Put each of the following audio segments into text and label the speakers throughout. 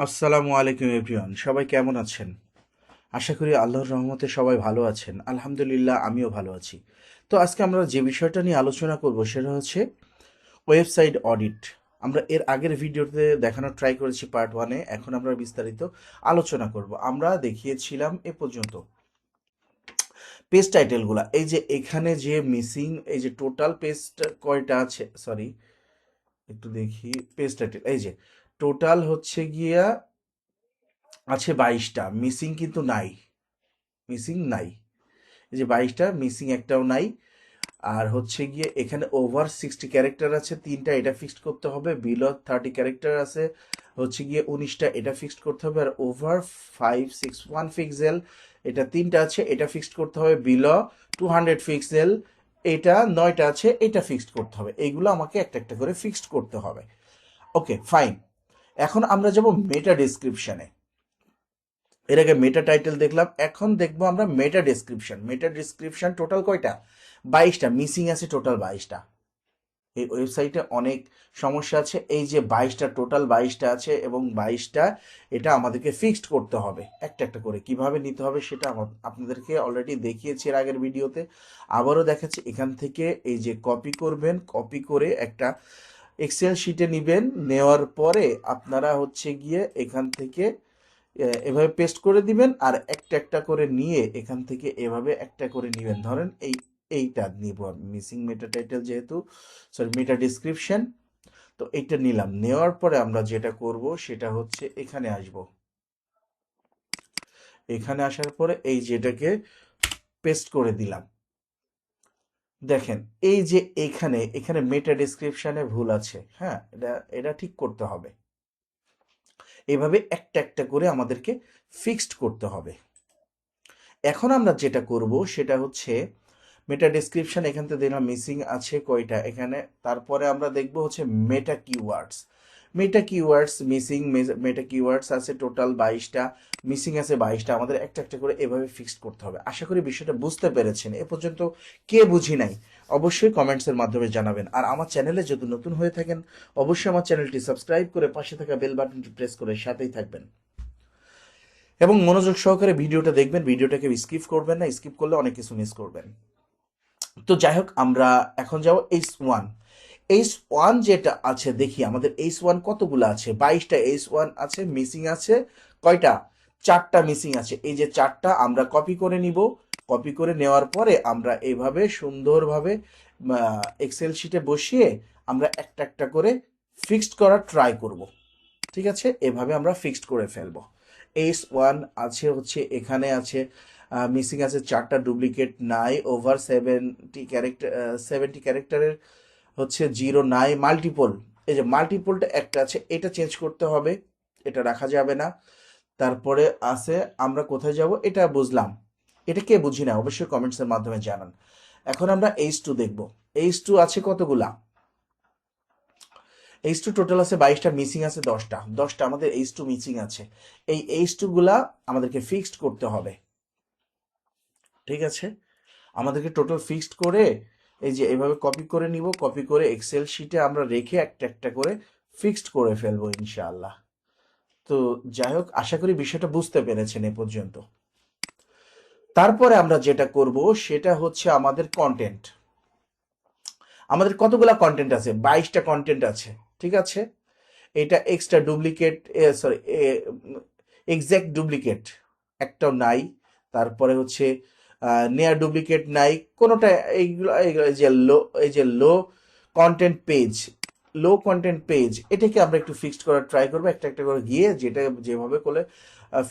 Speaker 1: আসসালামু আলাইকুম এভরিওয়ান, সবাই কেমন আছেন? আশা করি আল্লাহর রহমতে সবাই ভালো আছেন। আলহামদুলিল্লাহ, আমিও ভালো আছি। তো আজকে আমরা যে বিষয়টা নিয়ে আলোচনা করব সেটা হচ্ছে ওয়েবসাইট অডিট। আমরা এর আগের ভিডিওতে দেখানোর ট্রাই করেছি পার্ট 1-এ। এখন আমরা বিস্তারিত আলোচনা করব। আমরা দেখিয়েছিলাম এ পর্যন্ত পেজ টাইটেলগুলা। এই যে এখানে যে মিসিং, এই যে টোটাল পেজ কয়টা আছে, সরি একটু দেখি। পেজ টাইটেল এই যে টোটাল হচ্ছে গিয়া আছে 22টা, মিসিং কিন্তু নাই, মিসিং নাই। এই যে 22টা মিসিং একটাও নাই। আর হচ্ছে গিয়ে এখানে ওভার 60 ক্যারেক্টার আছে তিনটা, এটা ফিক্সড করতে হবে। বিলো 30 ক্যারেক্টার আছে হচ্ছে গিয়ে 19টা, এটা ফিক্সড করতে হবে। আর ওভার 561 পিক্সেল এটা তিনটা আছে, এটা ফিক্সড করতে হবে। বিলো 200 পিক্সেল এটা 9টা আছে, এটা ফিক্সড করতে হবে। এইগুলো আমাকে একটা একটা করে ফিক্সড করতে হবে। ওকে, ফাইন। এখন আমরা যাব মেটা ডেসক্রিপশনে। এর আগে মেটা টাইটেল দেখলাম, এখন দেখবো আমরা মেটা ডেসক্রিপশন। মেটা ডেসক্রিপশন টোটাল কয়টা? 22টা, মিসিং আছে টোটাল 22টা। এই ওয়েবসাইটে অনেক সমস্যা আছে। এই যে 22টা, টোটাল 22টা আছে এবং 22টা এটা আমাদেরকে ফিক্সড করতে হবে একটা একটা করে। কিভাবে নিতে হবে সেটা আপনাদেরকে অলরেডি দেখিয়েছি এর আগের ভিডিওতে, আবারও দেখাচ্ছি। এখান থেকে এই যে কপি করবেন, কপি করে একটা এক্সেল শিটে নিবেন। নেওয়ার পরে আপনারা হচ্ছে গিয়ে এখান থেকে এভাবে পেস্ট করে দিবেন। আর একটা একটা করে নিয়ে এখান থেকে এভাবে একটা করে নিবেন। ধরেন এইটা নিব আমি, মিসিং মেটা টাইটেল যেহেতু, সরি মেটা ডিসক্রিপশন। তো এইটা নিলাম। নেওয়ার পরে আমরা যেটা করব সেটা হচ্ছে এখানে আসব। এখানে আসার পরে এই যেটাকে পেস্ট করে দিলাম। দেখেন এই যে এখানে এখানে মেটা ডিসক্রিপশনে ভুল আছে। হ্যাঁ, এটা এটা ঠিক করতে হবে। এভাবে একটা একটা করে আমাদেরকে ফিক্সড করতে হবে। এখন আমরা যেটা করব সেটা হচ্ছে মেটা ডেসক্রিপশন এখান থেকে দিলাম, মিসিং আছে কয়টা এখানে। তারপরে আমরা দেখব হচ্ছে মেটা কিওয়ার্ডস। মেটা কিওয়ার্ডস মিসিং, মেটা কিওয়ার্ডস আছে টোটাল 22টা, মিসিং আছে 22টা। আমাদের একটা একটা করে এভাবে ফিক্সড করতে হবে। আশা করি বিষয়টা বুঝতে পেরেছেন। এ পর্যন্ত কে বুঝি নাই অবশ্যই কমেন্টসের মাধ্যমে জানাবেন। আর আমার চ্যানেলে যদি নতুন হয়ে থাকেন অবশ্যই আমার চ্যানেলটি সাবস্ক্রাইব করে পাশে থাকা বেল বাটনটি প্রেস করে সাথেই থাকবেন এবং মনোযোগ সহকারে ভিডিওটা দেখবেন। ভিডিওটাকে স্কিপ করবেন না, স্কিপ করলে অনেক কিছু মিস করবেন। তো যাই হোক, আমরা এখন যাব H1। H1 যেটা আছে দেখি আমাদের H1 কতগুলো আছে। 22টা H1 আছে, মিসিং আছে কয়টা? 4টা মিসিং আছে। এই যে 4টা আমরা কপি করে নিব। কপি করে নেওয়ার পরে আমরা এইভাবে সুন্দরভাবে এক্সেল শিটে বসিয়ে আমরা একটা একটা করে ফিক্সড করার ট্রাই করব। ঠিক আছে, এভাবে আমরা ফিক্সড করে ফেলবো। H1 আছে হচ্ছে এখানে আছে, মিসিং আছে 4টা, ডুপ্লিকেট নাই, ওভার 70 ক্যারেক্টারের হচ্ছে জিরো নাই, মাল্টিপল। এই যে মাল্টিপলটা একটা আছে, এটা চেঞ্জ করতে হবে, এটা রাখা যাবে না। তারপরে আছে, আমরা কোথায় যাব এটা বুঝলাম, এটা কে বুঝি না অবশ্যই কমেন্টসের মাধ্যমে জানান। এখন আমরা H2 দেখব। H2 আছে কতগুলা? H2 টোটাল আছে 22টা, মিসিং আছে 10টা। 10টা আমাদের H2 মিসিং আছে। এই H2 গুলা আমাদেরকে ফিক্সড করতে হবে। ঠিক আছে, আমাদেরকে টোটাল ফিক্সড করে এই যে এভাবে কপি করে নিব। কপি করে এক্সেল শিটে আমরা রেখে একটা একটা করে ফিক্সড করে ফেলবো ইনশাআল্লাহ। তো যাই হোক, আশা করি বিষয়টা বুঝতে পেরেছেন এ পর্যন্ত। তারপরে আমরা যেটা করব সেটা হচ্ছে আমাদের কন্টেন্ট। আমাদের কতগুলা কন্টেন্ট আছে? 22টা কন্টেন্ট আছে। ঠিক আছে, এটা extra duplicate, sorry exact duplicate একটাও নাই। তারপরে হচ্ছে নেয়ার ডুপ্লিকেট নাই কোনোটা। এইগুলো এই যে লো, এই যে লো কন্টেন্ট পেজ, লো কন্টেন্ট পেজ এটাকে আমরা একটু ফিক্সড করার ট্রাই করবো একটা একটা করে গিয়ে। যেটা যেভাবে করে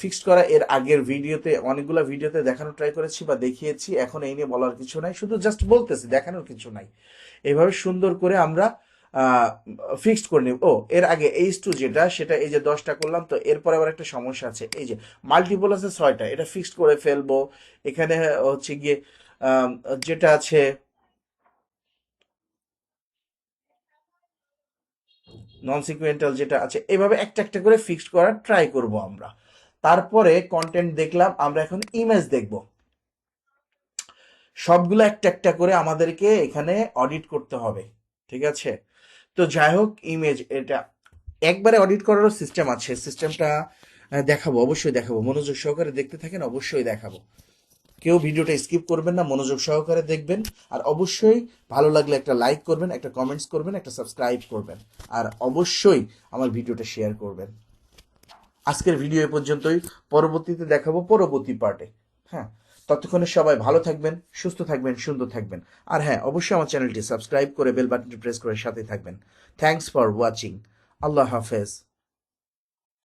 Speaker 1: ফিক্সড করা এর আগের ভিডিওতে, অনেকগুলো ভিডিওতে দেখানোর ট্রাই করেছি বা দেখিয়েছি। এখন এই নিয়ে বলার কিছু নাই, শুধু জাস্ট বলতেছি, দেখানোর কিছু নাই। এইভাবে সুন্দর করে আমরা ফিক্সড করে নিব। ও এর আগে H2 যেটা, সেটা এই যে 10টা করলাম। তো এরপর আবার একটা সমস্যা আছে, এই যে মাল্টিপল আছে 6টা, এটা ফিক্সড করে ফেলবো। এখানে হচ্ছে গিয়ে আম, যেটা আছে নন সিকুয়েন্টাল যেটা আছে, এভাবে একটা একটা করে ফিক্সড করার ট্রাই করব আমরা। তারপরে কন্টেন্ট দেখলাম, আমরা এখন ইমেজ দেখব। সবগুলো একটা একটা করে আমাদেরকে এখানে অডিট করতে হবে। ঠিক আছে, তো যাই হোক, ইমেজ এটা একবারে অডিট করারও সিস্টেম আছে, সিস্টেমটা দেখাবো, অবশ্যই দেখাবো, মনোযোগ সহকারে দেখতে থাকেন, অবশ্যই দেখাবো। কেউ ভিডিওটা স্কিপ করবেন না, মনোযোগ সহকারে দেখবেন। আর অবশ্যই ভালো লাগলে একটা লাইক করবেন, একটা কমেন্টস করবেন, একটা সাবস্ক্রাইব করবেন, আর অবশ্যই আমার ভিডিওটা শেয়ার করবেন। আজকের ভিডিও এ পর্যন্তই, পরবর্তীতে দেখাবো পরবর্তী পার্টে। হ্যাঁ, ততক্ষণে সবাই ভালো থাকবেন, সুস্থ থাকবেন, সুন্দর থাকবেন। আর হ্যাঁ, অবশ্যই আমার চ্যানেলটি সাবস্ক্রাইব করে বেল বাটনটি প্রেস করে সাথে থাকবেন। Thanks for watching. আল্লাহ হাফেজ।